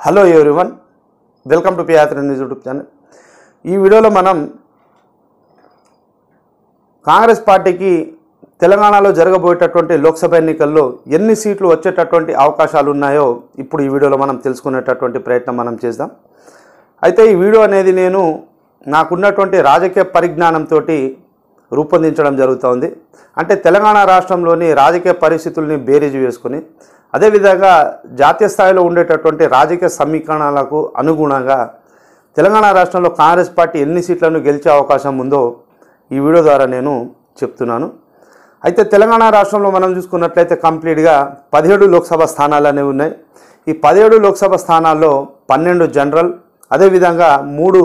Hello everyone, welcome to పియాత్ర news YouTube channel. ఈ వీడియోలో మనం కాంగ్రెస్ పార్టీకి తెలంగాణలో జరగబోయేటటువంటి లోక్సభ ఎన్నికల్లో ఎన్ని సీట్లు వచ్చేటటువంటి అవకాశాలు ఉన్నాయో ఇప్పుడు ఈ వీడియోలో మనం తెలుసుకునేటటువంటి ప్రయత్నం మనం చేద్దాం. అయితే ఈ వీడియో అనేది నేను నాకున్నటువంటి రాజకీయ పరిజ్ఞానంతో రూపొందించడం జరుగుతుంది. అంటే తెలంగాణ రాష్ట్రంలోని రాజకీయ పరిస్థితుల్ని బేరీజు వేసుకొని అదేవిధంగా జాతీయ స్థాయిలో ఉండేటటువంటి రాజకీయ సమీకరణాలకు అనుగుణంగా తెలంగాణ రాష్ట్రంలో కాంగ్రెస్ పార్టీ ఎన్ని సీట్లను గెలిచే అవకాశం ఉందో ఈ వీడియో ద్వారా నేను చెప్తున్నాను. అయితే తెలంగాణ రాష్ట్రంలో మనం చూసుకున్నట్లయితే కంప్లీట్గా 17 లోక్సభ స్థానాలు అనేవి ఉన్నాయి. ఈ 17 లోక్సభ స్థానాల్లో 12 జనరల్, అదేవిధంగా 3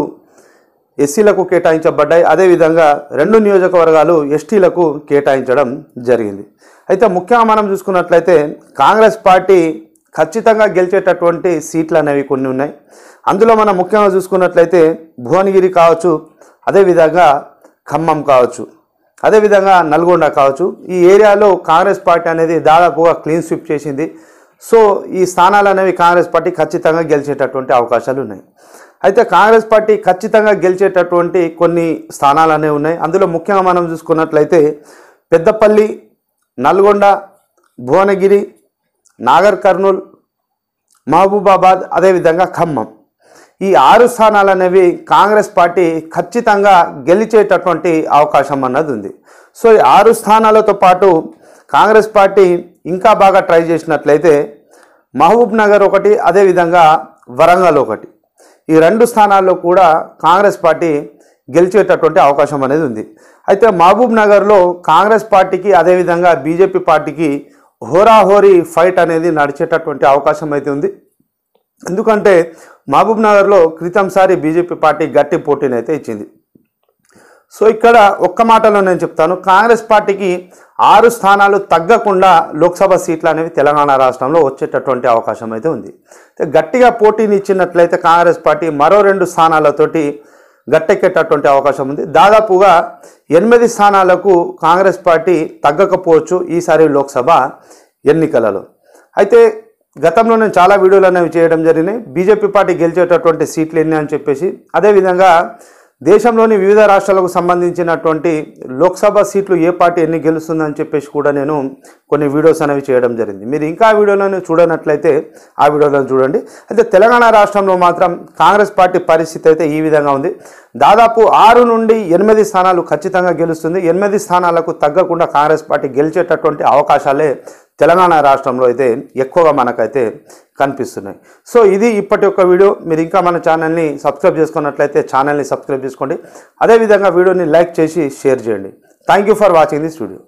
ఎస్సీలకు కేటాయించబడ్డాయి. అదేవిధంగా 2 నియోజకవర్గాలు ఎస్టీలకు కేటాయించడం జరిగింది. అయితే ముఖ్యంగా మనం చూసుకున్నట్లయితే కాంగ్రెస్ పార్టీ ఖచ్చితంగా గెలిచేటటువంటి సీట్లు అనేవి కొన్ని ఉన్నాయి. అందులో మనం ముఖ్యంగా చూసుకున్నట్లయితే భువనగిరి కావచ్చు, అదేవిధంగా ఖమ్మం కావచ్చు, అదేవిధంగా నల్గొండ కావచ్చు. ఈ ఏరియాలో కాంగ్రెస్ పార్టీ అనేది దాదాపుగా క్లీన్ స్వీప్ చేసింది. సో ఈ స్థానాలు అనేవి కాంగ్రెస్ పార్టీ ఖచ్చితంగా గెలిచేటటువంటి అవకాశాలు ఉన్నాయి. అయితే కాంగ్రెస్ పార్టీ ఖచ్చితంగా గెలిచేటటువంటి కొన్ని స్థానాలు అనేవి ఉన్నాయి. అందులో ముఖ్యంగా మనం చూసుకున్నట్లయితే పెద్దపల్లి, నల్గొండ, భువనగిరి, నాగర్ కర్నూల్, మహబూబాబాద్, అదేవిధంగా ఖమ్మం. ఈ 6 స్థానాలు అనేవి కాంగ్రెస్ పార్టీ ఖచ్చితంగా గెలిచేటటువంటి అవకాశం అన్నది ఉంది. సో ఈ 6 స్థానాలతో పాటు కాంగ్రెస్ పార్టీ ఇంకా బాగా ట్రై చేసినట్లయితే మహబూబ్ నగర్ ఒకటి, అదేవిధంగా వరంగల్ ఒకటి, ఈ 2 స్థానాల్లో కూడా కాంగ్రెస్ పార్టీ గెలిచేటటువంటి అవకాశం అనేది ఉంది. అయితే మహబూబ్ నగర్లో కాంగ్రెస్ పార్టీకి అదేవిధంగా బీజేపీ పార్టీకి హోరాహోరీ ఫైట్ అనేది నడిచేటటువంటి అవకాశం అయితే ఉంది. ఎందుకంటే మహబూబ్ నగర్లో క్రితంసారి బీజేపీ పార్టీ గట్టి పోటీని అయితే ఇచ్చింది. సో ఇక్కడ ఒక్క మాటలో నేను చెప్తాను, కాంగ్రెస్ పార్టీకి 6 స్థానాలు తగ్గకుండా లోక్సభ సీట్లు అనేవి తెలంగాణ రాష్ట్రంలో వచ్చేటటువంటి అవకాశం అయితే ఉంది. గట్టిగా పోటీని ఇచ్చినట్లయితే కాంగ్రెస్ పార్టీ మరో 2 స్థానాలతోటి గట్టెక్కేటటువంటి అవకాశం ఉంది. దాదాపుగా 8 స్థానాలకు కాంగ్రెస్ పార్టీ తగ్గకపోవచ్చు ఈసారి లోక్సభ ఎన్నికలలో. అయితే గతంలో నేను చాలా వీడియోలు అనేవి చేయడం జరిగినాయి, బీజేపీ పార్టీ గెలిచేటటువంటి సీట్లు ఎన్ని అని చెప్పేసి. అదేవిధంగా దేశంలోని వివిధ రాష్ట్రాలకు సంబంధించినటువంటి లోక్సభ సీట్లు ఏ పార్టీ ఎన్ని గెలుస్తుందని చెప్పేసి కూడా నేను కొన్ని వీడియోస్ అనేవి చేయడం జరిగింది. మీరు ఇంకా ఆ వీడియోలను చూడనట్లయితే ఆ వీడియోలను చూడండి. అయితే తెలంగాణ రాష్ట్రంలో మాత్రం కాంగ్రెస్ పార్టీ పరిస్థితి అయితే ఈ విధంగా ఉంది. దాదాపు 6 నుండి 8 స్థానాలు ఖచ్చితంగా గెలుస్తుంది. 8 స్థానాలకు తగ్గకుండా కాంగ్రెస్ పార్టీ గెలిచేటటువంటి అవకాశాలే తెలంగాణ రాష్ట్రంలో అయితే ఎక్కువగా మనకైతే కనిపిస్తున్నాయి. సో ఇది ఇప్పటి యొక్క వీడియో. మీరు ఇంకా మన ఛానల్ని సబ్స్క్రైబ్ చేసుకున్నట్లయితే ఛానల్ని సబ్స్క్రైబ్ చేసుకోండి. అదేవిధంగా వీడియోని లైక్ చేసి షేర్ చేయండి. Thank you for watching this video.